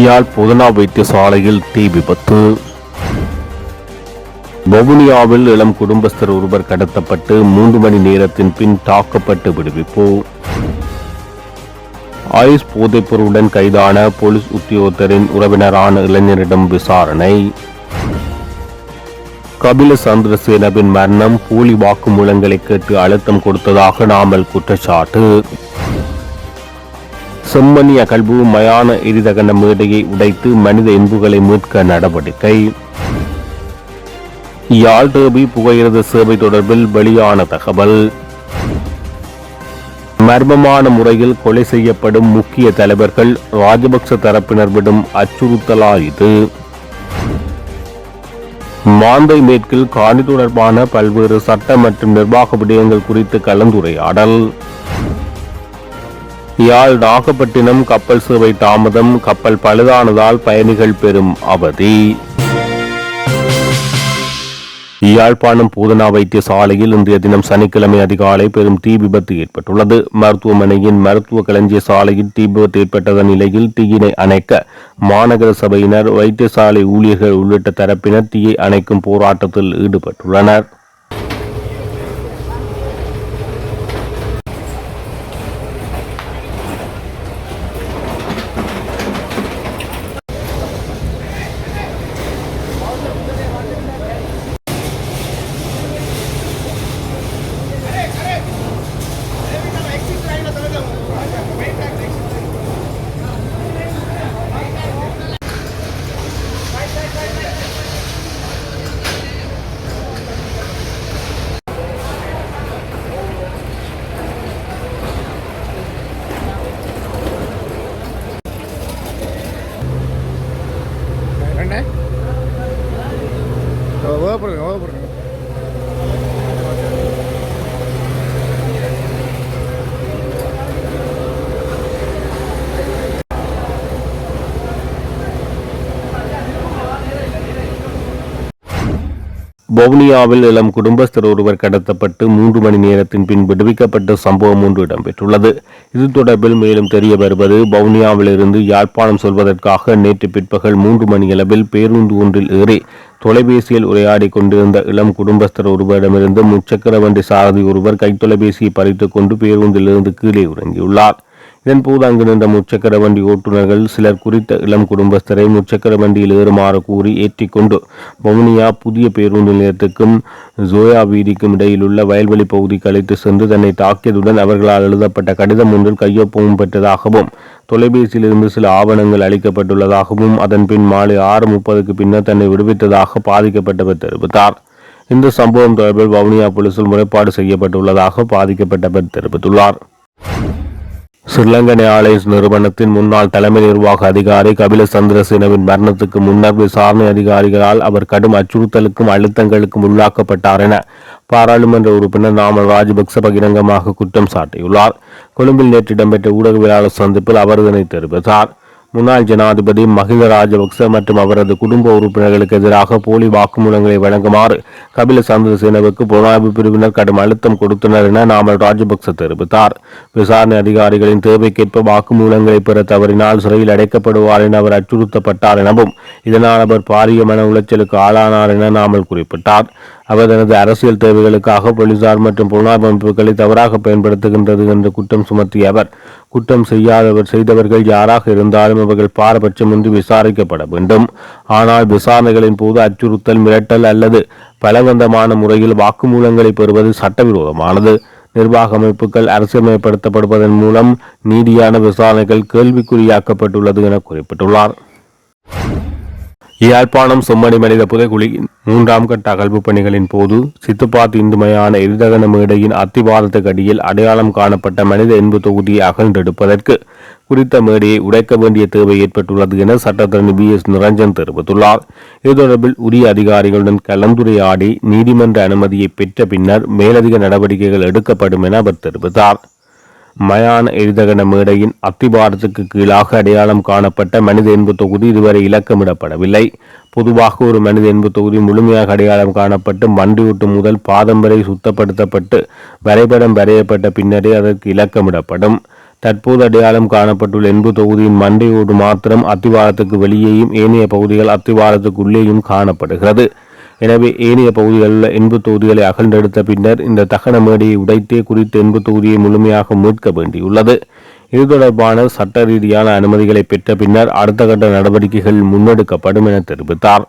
யாழ் பொதுநா வைத்தியசாலையில் தீ விபத்து. வவுனியாவில் இளம் குடும்பஸ்தர் ஒருவர் கடத்தப்பட்டு 3 மணி நேரத்தின் பின் தாக்கப்பட்டு விடுவிப்பு. ஐஸ் போதைப்பொருளுடன் கைதான போலீஸ் உத்தியோகத்தரின் உறவினரான இளைஞரிடம் விசாரணை. கபில சந்திரசேனவின் மரணம் போலி வாக்குமூலங்களை கேட்டு அழுத்தம் கொடுத்ததாக நாமல் குற்றச்சாட்டு. செம்மணி அகழ்வு மயான எரிதகன மேடையை உடைத்து மனித எண்புகளை மீட்க நடவடிக்கை. யாழ் டேபி புகையிரத சேவை தொடர்பில் வெளியான தகவல். மர்மமான முறையில் கொலை செய்யப்படும் முக்கிய தலைவர்கள் ராஜபக்ச தரப்பினர் விடும் அச்சுறுத்தலா இது? மாந்தை மேற்கில் காணி தொடர்பான பல்வேறு சட்ட மற்றும் நிர்வாக விடயங்கள் குறித்து கலந்துரையாடல். யாழ் நாகப்பட்டினம் கப்பல் சேவை தாமதம், கப்பல் பழுதானதால் பயணிகள் பெரும் அவதி. யாழ்ப்பாணம் போதனா வைத்தியசாலையில் இன்றைய தினம் சனிக்கிழமை அதிகாலை பெரும் தீ விபத்து ஏற்பட்டுள்ளது. மருத்துவமனையின் மருத்துவ களஞ்சிய சாலையில் தீ விபத்து ஏற்பட்டதன் நிலையில் தீயினை அணைக்க மாநகர சபையினர், வைத்தியசாலை ஊழியர்கள் உள்ளிட்ட தரப்பினர் தீயை அணைக்கும் போராட்டத்தில் ஈடுபட்டுள்ளனர். வவுனியாவில் இளம் குடும்பஸ்தர் ஒருவர் கடத்தப்பட்டு 3 மணி நேரத்தின் பின் விடுவிக்கப்பட்ட சம்பவம் ஒன்று இடம்பெற்றுள்ளது. இது தொடர்பில் மேலும் தெரிய வருவது, வவுனியாவிலிருந்து யாழ்ப்பாணம் செல்வதற்காக நேற்று பிற்பகல் 3 மணியளவில் பேருந்து ஒன்றில் ஏறி தொலைபேசியில் உரையாடி கொண்டிருந்த இளம் குடும்பஸ்தர் ஒருவரிடமிருந்து முச்சக்கர வண்டி சாரதி ஒருவர் கைத்தொலைபேசியை பறித்துக் கொண்டு பேருந்திலிருந்து கீழே இறங்கியுள்ளார். இதன்போது அங்கு நின்ற முச்சக்கர வண்டி ஓட்டுநர்கள் சிலர் குறித்த இளம் குடும்பஸ்தரை முச்சக்கர வண்டியில் ஏறுமாறு கூறி ஏற்றிக்கொண்டு வவுனியா புதிய பேருந்து நிலையத்துக்கும் ஜோயா வீதிக்கும் இடையிலுள்ள வயல்வெளி பகுதிக்கு அழைத்து சென்று தன்னை தாக்கியதுடன் அவர்களால் எழுதப்பட்ட கடிதம் ஒன்றில் கையொப்பமும் பெற்றதாகவும், தொலைபேசியிலிருந்து சில ஆவணங்கள் அளிக்கப்பட்டுள்ளதாகவும், அதன் பின் மாலை 6:30க்கு பின்னர் தன்னை விடுவித்ததாக பாதிக்கப்பட்டவர் தெரிவித்தார். இந்த சம்பவம் தொடர்பில் வவுனியா போலீசில் முறைப்பாடு செய்யப்பட்டுள்ளதாக பாதிக்கப்பட்டவர் தெரிவித்துள்ளார். ஸ்ரீலங்கன் ஏர்லைன்ஸ் நிறுவனத்தின் முன்னாள் தலைமை நிர்வாக அதிகாரி கபில சந்திரசேனவின் மரணத்துக்கு முன்னர் விசாரணை அதிகாரிகளால் அவர் கடும் அச்சுறுத்தலுக்கும் அழுத்தங்களுக்கும் உள்ளாக்கப்பட்டார் என பாராளுமன்ற உறுப்பினர் நாமல் ராஜபக்ச பகிரங்கமாக குற்றம் சாட்டியுள்ளார். கொழும்பில் நேற்று இடம்பெற்ற ஊடகவியலாளர் சந்திப்பில் அவர் இதனை தெரிவித்தார். முன்னாள் ஜனாதிபதி மஹிந்த ராஜபக்ச மற்றும் அவரது குடும்ப உறுப்பினர்களுக்கு எதிராக போலி வாக்குமூலங்களை வழங்குமாறு கபில சந்திரசேனவுக்கு புலனாய்வு பிரிவினர் கடும் அழுத்தம் கொடுத்தனர் என நாமல் ராஜபக்ச தெரிவித்தார். விசாரணை அதிகாரிகளின் தேவைக்கேற்ப வாக்குமூலங்களை பெற தவறினால் சிறையில் அடைக்கப்படுவார் என அவர் அச்சுறுத்தப்பட்டார் எனவும், இதனால் அவர் பாரிய மன உளைச்சலுக்கு ஆளானார் என நாமல் குறிப்பிட்டார். அவர் தனது அரசியல் தேவைகளுக்காக போலீசார் மற்றும் புலனாய்வு அமைப்புகளை தவறாக பயன்படுத்துகின்றது என்று குற்றம் சுமத்திய அவர், குற்றம் செய்தவர்கள் யாராக இருந்தாலும் அவர்கள் பாரபட்சமின்றி விசாரிக்கப்பட வேண்டும். ஆனால் விசாரணைகளின் போது அச்சுறுத்தல், மிரட்டல் அல்லது பலவந்தமான முறையில் வாக்குமூலங்களை பெறுவது சட்டவிரோதமானது. நிர்வாக அமைப்புகள் அரசியல்மயப்படுத்தப்படுவதன் மூலம் நீதியான விசாரணைகள் கேள்விக்குறியாக்கப்பட்டுள்ளது என குறிப்பிட்டுள்ளார். யாழ்ப்பாணம் செம்மணி மனித புதைகுழியின் 3ஆம் கட்ட அகழ்வு பணிகளின் போது சித்துப்பாத் இந்து மயான எரிதகன மேடையின் அத்திவாரத்துக்கு அடியில் அடையாளம் காணப்பட்ட மனித எண்பு தொகுதியை அகழ்ந்தெடுப்பதற்கு குறித்த மேடையை உடைக்க வேண்டிய தேவை ஏற்பட்டுள்ளது என சட்டத்தரணி BS நிரஞ்சன் தெரிவித்துள்ளார். இது தொடர்பில் உரிய அதிகாரிகளுடன் கலந்துரையாடி நீதிமன்ற அனுமதியை பெற்ற பின்னர் மேலதிக நடவடிக்கைகள் எடுக்கப்படும் என அவர் தெரிவித்தார். மயான எரிதகன மேடையின் அத்திவாரத்துக்கு கீழாக அடையாளம் காணப்பட்ட மனித எண்பு தொகுதி இதுவரை இலக்கமிடப்படவில்லை. பொதுவாக ஒரு மனித எண்பு தொகுதி முழுமையாக அடையாளம் காணப்பட்டு மண்டியூட்டு முதல் பாதம் வரை சுத்தப்படுத்தப்பட்டு வரைபடம் வரையப்பட்ட பின்னரே அதற்கு இலக்கமிடப்படும். தற்போது அடையாளம் காணப்பட்டுள்ள என்பு தொகுதியின் மண்டையோடு மாத்திரம் அத்திவாரத்துக்கு வெளியேயும் ஏனைய பகுதிகள் அத்திவாரத்துக்கு உள்ளேயும் காணப்படுகிறது. எனவே ஏனைய பகுதிகளில் என்பு தொகுதிகளை அகழ்ந்தெடுத்த பின்னர் இந்த தகன மேடையை உடைத்தே குறித்த என்பு தொகுதியை முழுமையாக மீட்க வேண்டியுள்ளது. இது தொடர்பான சட்ட ரீதியான அனுமதிகளை பெற்ற பின்னர் அடுத்த கட்ட நடவடிக்கைகள் முன்னெடுக்கப்படும் என தெரிவித்தார்.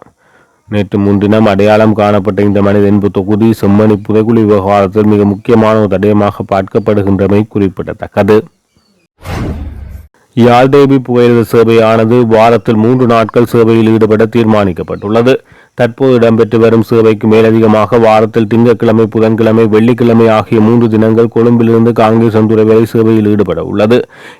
நேற்று முன்தினம் அடையாளம் காணப்பட்ட இந்த மனித என்பு தொகுதி செம்மணி புதைகுழி விவகாரத்தில் மிக முக்கியமான ஒரு தடயமாக பார்க்கப்படுகின்றமை குறிப்பிடத்தக்கது. யாழ்தேவி புகையிரத சேவையானது வாரத்தில் 3 நாட்கள் சேவையில் ஈடுபட தீர்மானிக்கப்பட்டுள்ளது. தற்போது இடம்பெற்று வரும் சேவைக்கு மேலதிகமாக வாரத்தில் திங்கட்கிழமை, புதன்கிழமை, வெள்ளிக்கிழமை ஆகிய 3 தினங்கள் கொழும்பிலிருந்து காங்கேசன்துறை வரை சேவையில் ஈடுபட உள்ளது.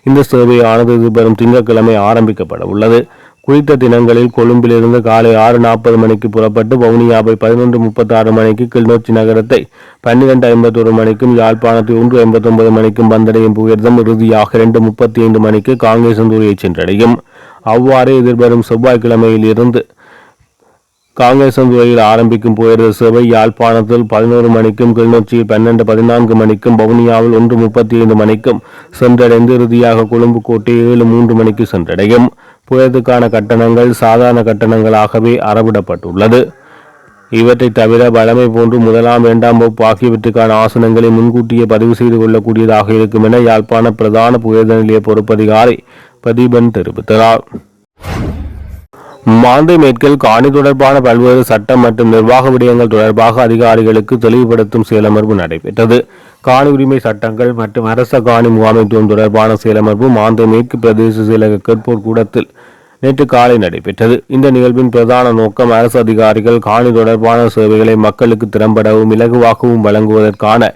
இந்த சேவையானது எதிர்வரும் திங்கட்கிழமை ஆரம்பிக்கப்பட உள்ளது. குறித்த தினங்களில் கொழும்பிலிருந்து காலை 6:40 மணிக்கு புறப்பட்டு வவுனியாவை 11:36 மணிக்கு, கிளிநொச்சி நகரத்தை 12:51 மணிக்கும், யாழ்ப்பாணத்தை 1:89 மணிக்கும் வந்தடையும் புகையிரதம் இறுதியாக 2:35 மணிக்கு காங்கேசன்துறையை சென்றடையும். அவ்வாறே எதிர்வரும் செவ்வாய்க்கிழமையில் இருந்து காங்கேசன்துறையில் ஆரம்பிக்கும் புகையிரத சேவை யாழ்ப்பாணத்தில் 11 மணிக்கும், கிளிநொச்சியில் 12:14 மணிக்கும், வவுனியாவில் 1:35 மணிக்கும் சென்றடைந்து இறுதியாக கொழும்பு கோட்டை 7:03 மணிக்கு சென்றடையும். புகையிரத்துக்கான கட்டணங்கள் சாதாரண கட்டணங்களாகவே அறவிடப்பட்டுள்ளது. இவற்றை தவிர வழமை போன்று 1ஆம் 2ஆம் வகுப்பு ஆகியவற்றுக்கான ஆசனங்களை முன்கூட்டியே பதிவு செய்து கொள்ளக்கூடியதாக இருக்கும் என யாழ்ப்பாண பிரதான புகையிரத நிலைய பொறுப்பதிகாரி பிரதீபன் தெரிவித்தார். மாந்தை மேற்கில் காணி தொடர்பான பல்வேறு சட்டம் மற்றும் நிர்வாக விடயங்கள் தொடர்பாக அதிகாரிகளுக்கு தெளிவுபடுத்தும் செயலமர்வு நடைபெற்றது. காணி உரிமை சட்டங்கள் மற்றும் அரச காணி முகாமைத்துவம் தொடர்பான செயலமர்வு மாந்தை மேற்கு பிரதேச செயலக கேட்போர் கூடத்தில் நேற்று காலை நடைபெற்றது. இந்த நிகழ்வின் பிரதான நோக்கம் அரசு அதிகாரிகள் காணி தொடர்பான சேவைகளை மக்களுக்கு திறம்படவும் இலகுவாகவும் வழங்குவதற்கான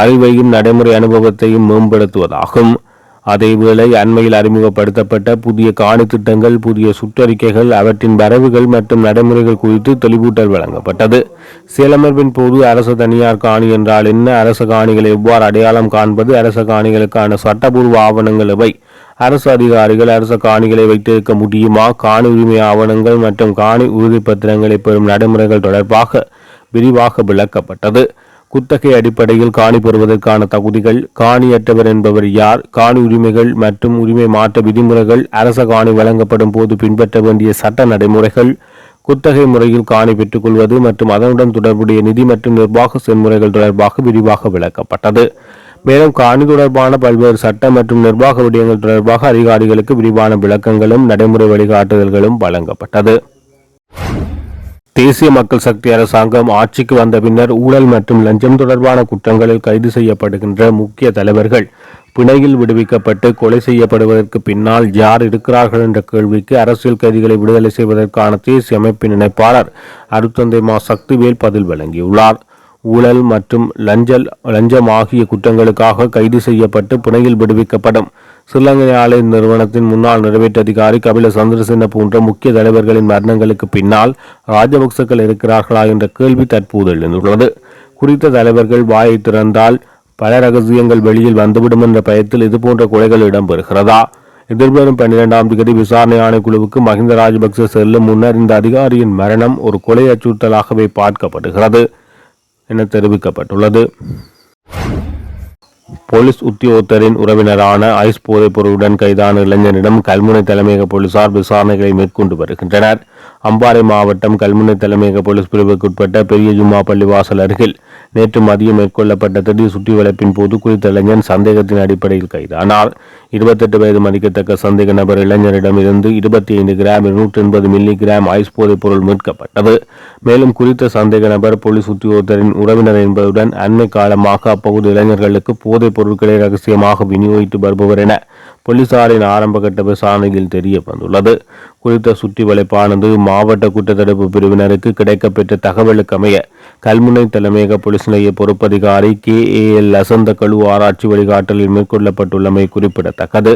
அறிவையும் நடைமுறை அனுபவத்தையும் மேம்படுத்துவதாகும். அதேவேளை அண்மையில் அறிமுகப்படுத்தப்பட்ட புதிய காணி திட்டங்கள், புதிய சுற்றறிக்கைகள், அவற்றின் வரவுகள் மற்றும் நடைமுறைகள் குறித்து தெளிவூட்டல் வழங்கப்பட்டது. செயலமர்வின் போது அரசு தனியார் காணி என்றால் என்ன, அரசு காணிகளை எவ்வாறு அடையாளம் காண்பது, அரசு காணிகளுக்கான சட்டபூர்வ ஆவணங்கள் எவை, அரசு அதிகாரிகள் அரசு காணிகளை வைத்திருக்க முடியுமா, காணி உரிமை ஆவணங்கள் மற்றும் காணி உறுதிப்பத்திரங்களை பெறும் நடைமுறைகள் தொடர்பாக விரிவாக விளக்கப்பட்டது. குத்தகை அடிப்படையில் காணி பெறுவதற்கான தகுதிகள், காணியற்றவர் என்பவர் யார், காணி உரிமைகள் மற்றும் உரிமை மாற்ற விதிமுறைகள், அரச காணி வழங்கப்படும் போது பின்பற்ற வேண்டிய சட்ட நடைமுறைகள், குத்தகை முறையில் காணி பெற்றுக்கொள்வது மற்றும் அதனுடன் தொடர்புடைய நிதி மற்றும் நிர்வாக செயல்முறைகள் தொடர்பாக விரிவாக விளக்கப்பட்டது. மேலும் காணி தொடர்பான பல்வேறு சட்ட மற்றும் நிர்வாக விடயங்கள் தொடர்பாக அதிகாரிகளுக்கு விரிவான விளக்கங்களும் நடைமுறை வழிகாட்டுதல்களும் வழங்கப்பட்டது. தேசிய மக்கள் சக்தி அரசாங்கம் ஆட்சிக்கு வந்த பின்னர் ஊழல் மற்றும் லஞ்சம் தொடர்பான குற்றங்களில் கைது செய்யப்படுகின்ற முக்கிய தலைவர்கள் பிணையில் விடுவிக்கப்பட்டு கொலை செய்யப்படுவதற்கு பின்னால் யார் இருக்கிறார்கள் என்ற கேள்விக்கு அரசியல் கைதிகளை விடுதலை செய்வதற்கான தேசிய அமைப்பின் இணைப்பாளர் அருட்தந்தை மா சக்திவேல் பதில் வழங்கியுள்ளார். ஊழல் மற்றும் லஞ்சம் ஆகிய குற்றங்களுக்காக கைது செய்யப்பட்டு பிணையில் விடுவிக்கப்படும் ஸ்ரீலங்கா ஆலை நிறுவனத்தின் முன்னாள் நிறைவேற்று அதிகாரி கபில சந்திரசேன போன்ற முக்கிய தலைவர்களின் மரணங்களுக்கு பின்னால் ராஜபக்சக்கள் இருக்கிறார்களா என்ற கேள்வி தற்போது எழுந்துள்ளது. குறித்த தலைவர்கள் வாயை திறந்தால் பல ரகசியங்கள் வெளியில் வந்துவிடும் என்ற பயத்தில் இதுபோன்ற கொலைகள் இடம்பெறுகிறதா? எதிர்வரும் 12ஆம் தேதி விசாரணை ஆணைக்குழுவுக்கு மஹிந்த ராஜபக்ச செல்லும் முன்னர் இந்த அதிகாரியின் மரணம் ஒரு கொலை அச்சுறுத்தலாகவே பார்க்கப்படுகிறது என தெரிவிக்கப்பட்டுள்ளது. போலீஸ் உத்தியோகத்தரின் உறவினரான ஐஸ் போதைப் பொருளுடன் கைதான இளைஞனிடம் கல்முனை தலைமையக போலீசார் விசாரணைகளை மேற்கொண்டு வருகின்றனர். அம்பாறை மாவட்டம் கல்முனை தலைமையக போலீஸ் பிரிவுக்குட்பட்ட பெரிய ஜும்மா பள்ளிவாசல் அருகில் நேற்று மதியம் மேற்கொள்ளப்பட்ட திடீர் சுற்றி வளைப்பின் போது குறித்த இளைஞன் சந்தேகத்தின் அடிப்படையில் கைதானார். 28 வயது மதிக்கத்தக்க சந்தேக நபர் இளைஞரிடம் இருந்து 25 கிராம் 280 மில்லி கிராம் ஐஸ் போதைப் பொருள் மீட்கப்பட்டது. மேலும் குறித்த சந்தேக நபர் போலீஸ் உத்தியோகத்தரின் உறவினர் என்பதுடன் அண்மை காலமாக அப்பகுதி இளைஞர்களுக்கு போதைப் பொருட்களை ரகசியமாக விநியோகித்து வருபவர் என போலீசாரின் ஆரம்பகட்ட விசாரணையில் தெரிய வந்துள்ளது. குறித்த சுற்றி வளைப்பானது மாவட்ட குற்றத்தடுப்பு பிரிவினருக்கு கிடைக்கப்பெற்ற தகவலுக்கு அமைய கல்முனை தலைமையக போலீஸ் நிலைய பொறுப்பதிகாரி KAL லசந்த கழு ஆராய்ச்சி வழிகாட்டலில் மேற்கொள்ளப்பட்டுள்ளமை குறிப்பிடத்தக்கது.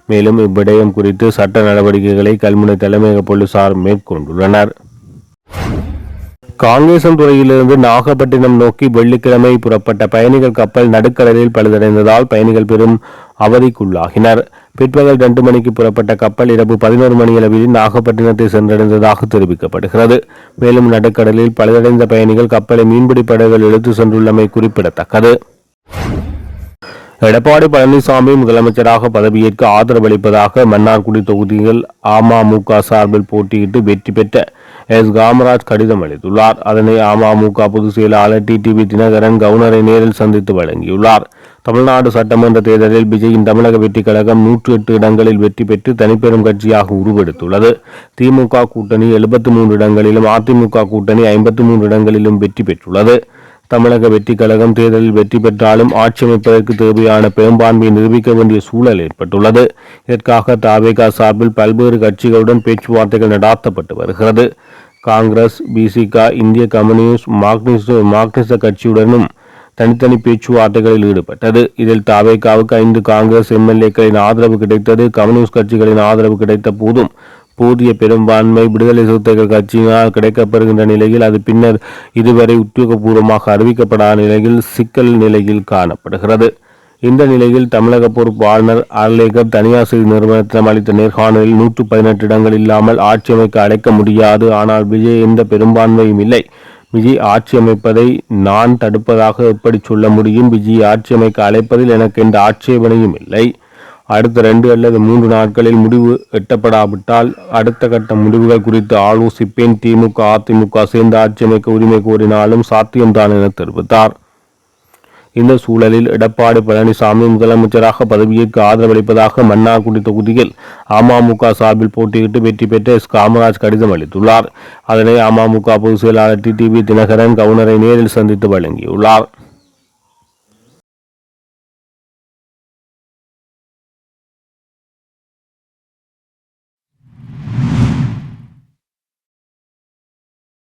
மேலும் இவ்விடயம் குறித்து சட்ட நடவடிக்கைகளை கல்முனை தலைமையக போலீசார் மேற்கொண்டுள்ளனர். காங்கேசன்துறையிலிருந்து நாகப்பட்டினம் நோக்கி வெள்ளிக்கிழமை புறப்பட்ட பயணிகள் கப்பல் நடுக்கடலில் பழுதடைந்ததால் பயணிகள் பெரும் அவதிக்குள்ளாகினர். பிற்பகல் 2 மணிக்கு புறப்பட்ட கப்பல் இரவு 11 மணியளவில் நாகப்பட்டினத்தை சென்றடைந்ததாக தெரிவிக்கப்படுகிறது. மேலும் நடுக்கடலில் பழுதடைந்த பயணிகள் கப்பலை மீன்பிடி படகுகள் இழுத்து சென்றுள்ளமை குறிப்பிடத்தக்கது. எடப்பாடி பழனிசாமி முதலமைச்சராக பதவியேற்க ஆதரவளிப்பதாக மன்னார்குடி தொகுதியில் அமமுக சார்பில் போட்டியிட்டு வெற்றி பெற்ற எஸ். காமராஜ் கடிதம் அளித்துள்ளார். அதனை அமமுக பொதுச் செயலாளர் டிடிவி தினகரன் கவர்னரை நேரில் சந்தித்து வழங்கியுள்ளார். தமிழ்நாடு சட்டமன்ற தேர்தலில் விஜயின் தமிழக வெற்றி கழகம் 108 இடங்களில் வெற்றி பெற்று தனிப்பெரும் கட்சியாக உருவெடுத்துள்ளது. திமுக கூட்டணி 73 இடங்களிலும் அதிமுக கூட்டணி 53 இடங்களிலும் வெற்றி பெற்றுள்ளது. தமிழக வெற்றி கழகம் தேர்தலில் வெற்றி பெற்றாலும் ஆட்சி அமைப்பதற்கு தேவையான பெரும்பான்மையை நிரூபிக்க வேண்டிய சூழல் ஏற்பட்டுள்ளது. இதற்காக தவேக சார்பில் பல்வேறு கட்சிகளுடன் பேச்சுவார்த்தைகள் நடாத்தப்பட்டு வருகிறது. காங்கிரஸ், பிசிக, இந்திய கம்யூனிஸ்ட், மார்க்சிஸ்ட் கட்சியுடனும் தனித்தனி பேச்சுவார்த்தைகளில் ஈடுபட்டது. இதில் தவேகவுக்கு 5 காங்கிரஸ் எம்எல்ஏக்களின் ஆதரவு கிடைத்தது. கம்யூனிஸ்ட் கட்சிகளின் ஆதரவு கிடைத்த போதும் போதிய பெரும்பான்மை விடுதலை சிறுத்தைகள் கட்சியினால் கிடைக்கப்பெறுகின்ற நிலையில் அது பின்னர் இதுவரை உத்தியோகபூர்வமாக அறிவிக்கப்படாத நிலையில் சிக்கல் நிலையில் காணப்படுகிறது. இந்த நிலையில் தமிழக பொறுப்பு ஆளுநர் அர்லேகர் தனியார் செய்தி நிறுவனத்திடம் அளித்த நேர்காணலில் 118 இடங்கள் இல்லாமல் ஆட்சி அமைக்க அழைக்க முடியாது. ஆனால் விஜய் எந்த பெரும்பான்மையும் இல்லை. விஜய் ஆட்சி அமைப்பதை நான் தடுப்பதாக எப்படி சொல்ல முடியும்? விஜய் ஆட்சி அமைக்க அழைப்பதில் எனக்கு எந்த ஆட்சேபனையும் இல்லை. அடுத்த 2 அல்லது 3 நாட்களில் முடிவு எட்டப்படாவிட்டால் அடுத்த கட்ட முடிவுகள் குறித்து ஆலோசிப்பேன். திமுக, அதிமுக சேர்ந்து ஆட்சி அமைக்க உரிமை கோரினாலும் சாத்தியம்தான் என தெரிவித்தார். இந்த சூழலில் எடப்பாடி பழனிசாமி முதலமைச்சராக பதவியேற்க ஆதரவளிப்பதாக மன்னார்குடி தொகுதியில் அமமுக சார்பில் போட்டியிட்டு வெற்றி பெற்ற எஸ். காமராஜ் கடிதம் அளித்துள்ளார். அதனை அமமுக பொதுச் செயலாளர் டிடிவி தினகரன் கவர்னரை நேரில் சந்தித்து வழங்கியுள்ளார்.